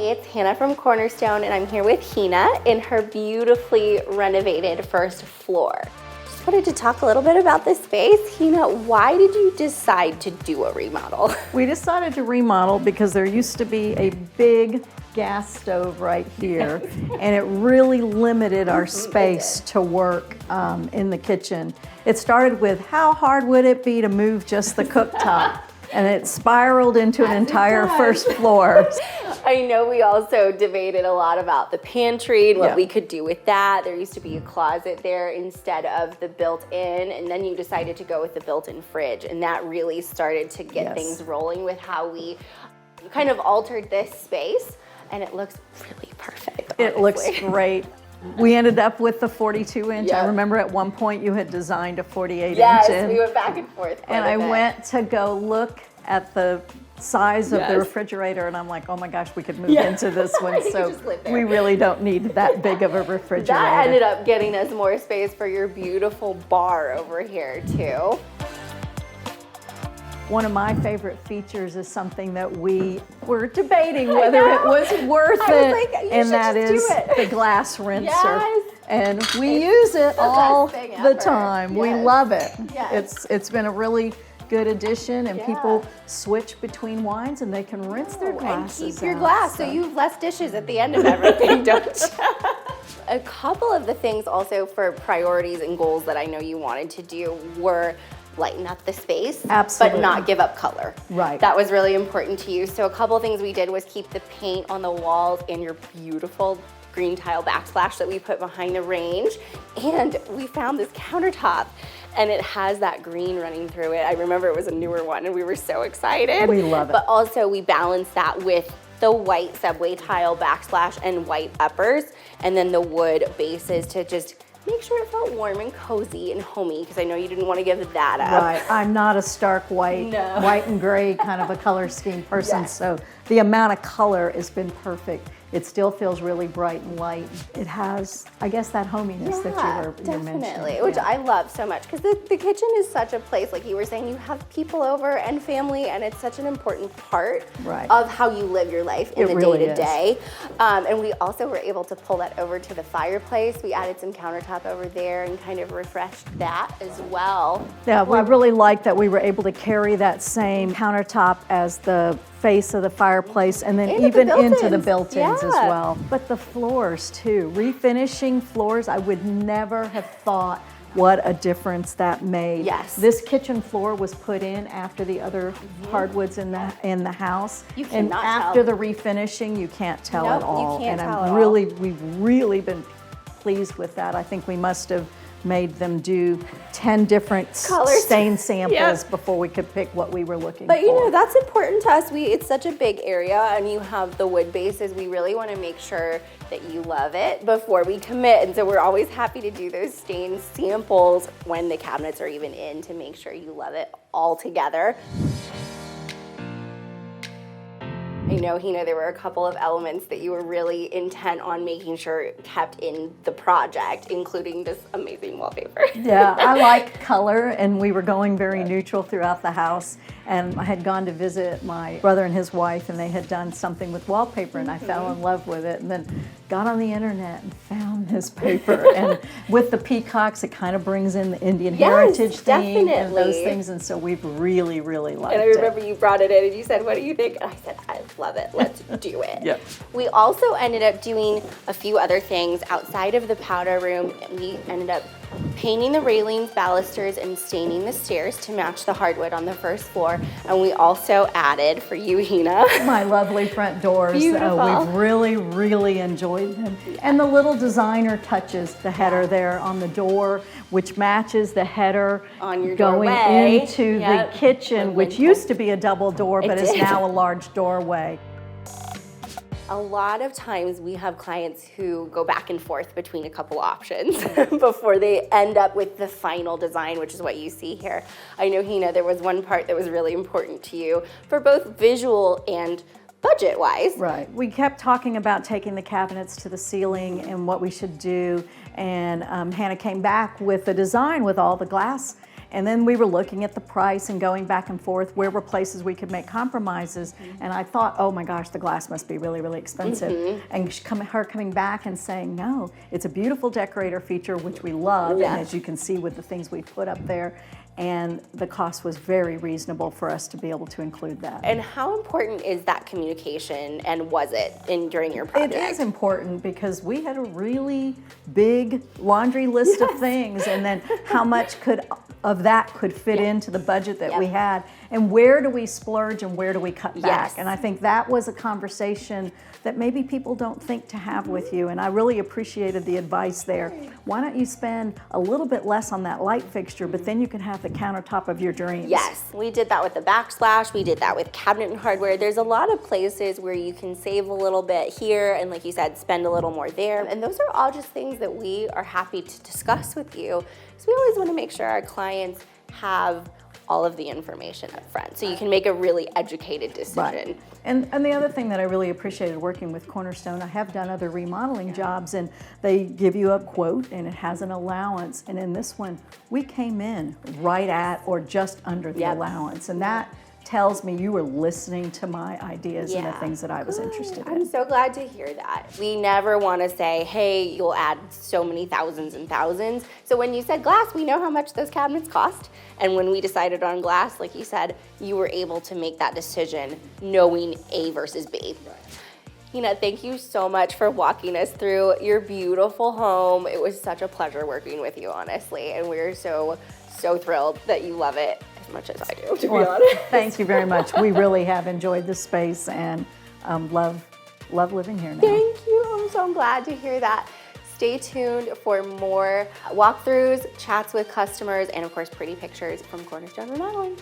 it's Hannah from Cornerstone, and I'm here with Hina in her beautifully renovated first floor. Just wanted to talk a little bit about this space. Hina, why did you decide to do a remodel? We decided to remodel because there used to be a big gas stove right here, and it really limited our space to work in the kitchen. It started with how hard would it be to move just the cooktop? And it spiraled into an entire first floor. I know we also debated a lot about the pantry and what we could do with that. There used to be a closet there instead of the built-in, and then you decided to go with the built-in fridge, and that really started to get things rolling with how we kind of altered this space, and it looks really perfect, honestly. It looks great. We ended up with the 42 inch. I remember at one point you had designed a 48 inch. Yes, we went back and forth. And I went to go look at the size of the refrigerator, and I'm like, oh my gosh, we could move into this one. So we really don't need that big of a refrigerator. That ended up getting us more space for your beautiful bar over here too. One of my favorite features is something that we were debating whether it was worth it, and that is the glass rinser. Yes. And we use it all the time. We love it. It's been a really good addition, and people switch between wines and they can rinse their glasses and keep your glass, so you have less dishes at the end of everything, don't you? A couple of the things also for priorities and goals that I know you wanted to do were lighten up the space, but not give up color. Right. That was really important to you. So a couple of things we did was keep the paint on the walls and your beautiful green tile backsplash that we put behind the range. And we found this countertop, and it has that green running through it. I remember it was a newer one, and we were so excited. We love it. But also we balanced that with the white subway tile backsplash and white uppers, and then the wood bases to just make sure it felt warm and cozy and homey, because I know you didn't want to give that up. Right, I'm not a stark white, white and gray kind of a color scheme person, so the amount of color has been perfect. It still feels really bright and light. It has, I guess, that hominess that you mentioned. Definitely, which I love so much, because the kitchen is such a place, like you were saying, you have people over and family, and it's such an important part of how you live your life in the day-to-day. And we also were able to pull that over to the fireplace. We added some countertop over there and kind of refreshed that as well. Yeah, we really like that we were able to carry that same countertop as the face of the fireplace, and then even into the built-ins as well. But the floors too, refinishing floors, I would never have thought what a difference that made. Yes. This kitchen floor was put in after the other hardwoods in the house. You cannot and after the refinishing, you can't tell at all. We've really been pleased with that. I think we must have made them do 10 different stain samples before we could pick what we were looking for. But you know, that's important to us. It's such a big area, and you have the wood bases. We really want to make sure that you love it before we commit, and so we're always happy to do those stain samples when the cabinets are even in, to make sure you love it all together. I know, Hina, there were a couple of elements that you were really intent on making sure kept in the project, including this amazing wallpaper. Yeah, I like color, and we were going very neutral throughout the house. And I had gone to visit my brother and his wife, and they had done something with wallpaper, and I fell in love with it, and then got on the internet and found this paper. And with the peacocks, it kind of brings in the Indian heritage theme and those things, and so we've really, really liked it. And I remember you brought it in and you said, what do you think? And I said, I love it, let's do it. We also ended up doing a few other things outside of the powder room. We ended up painting the railings, balusters, and staining the stairs to match the hardwood on the first floor. And we also added, for you, Hina, my lovely front doors. We've really, really enjoyed them. And the little designer touches, the header there on the door, which matches the header on your going doorway into the kitchen, which used to be a double door, but is now a large doorway. A lot of times we have clients who go back and forth between a couple options before they end up with the final design, which is what you see here. I know, Hina, there was one part that was really important to you for both visual and budget-wise. Right. We kept talking about taking the cabinets to the ceiling and what we should do, And Hannah came back with a design with all the glass. And then we were looking at the price and going back and forth, where were places we could make compromises. And I thought, oh my gosh, the glass must be really, really expensive. And her coming back and saying, no, it's a beautiful decorator feature, which we love. And as you can see with the things we put up there, and the cost was very reasonable for us to be able to include that. And how important is that communication, and was it during your project? It is important because we had a really big laundry list of things, and then how much of that could fit into the budget that we had, and where do we splurge and where do we cut back? And I think that was a conversation that maybe people don't think to have with you, and I really appreciated the advice there. Why don't you spend a little bit less on that light fixture, but then you can have the countertop of your dreams. Yes, we did that with the backsplash, we did that with cabinet and hardware. There's a lot of places where you can save a little bit here, and like you said, spend a little more there. And those are all just things that we are happy to discuss with you, because we always want to make sure our clients have all of the information up front, so you can make a really educated decision. Right. And the other thing that I really appreciated working with Cornerstone, I have done other remodeling jobs, and they give you a quote and it has an allowance, and in this one we came in right at or just under the allowance, and that tells me you were listening to my ideas and the things that I was interested in. I'm so glad to hear that. We never want to say, hey, you'll add so many thousands and thousands. So when you said glass, we know how much those cabinets cost. And when we decided on glass, like you said, you were able to make that decision knowing A versus B. Hina, thank you so much for walking us through your beautiful home. It was such a pleasure working with you, honestly. And we're so thrilled that you love it as much as I do, to be honest. Thank you very much. We really have enjoyed this space and love living here now. Thank you. I'm so glad to hear that. Stay tuned for more walkthroughs, chats with customers, and of course, pretty pictures from Cornerstone Remodeling.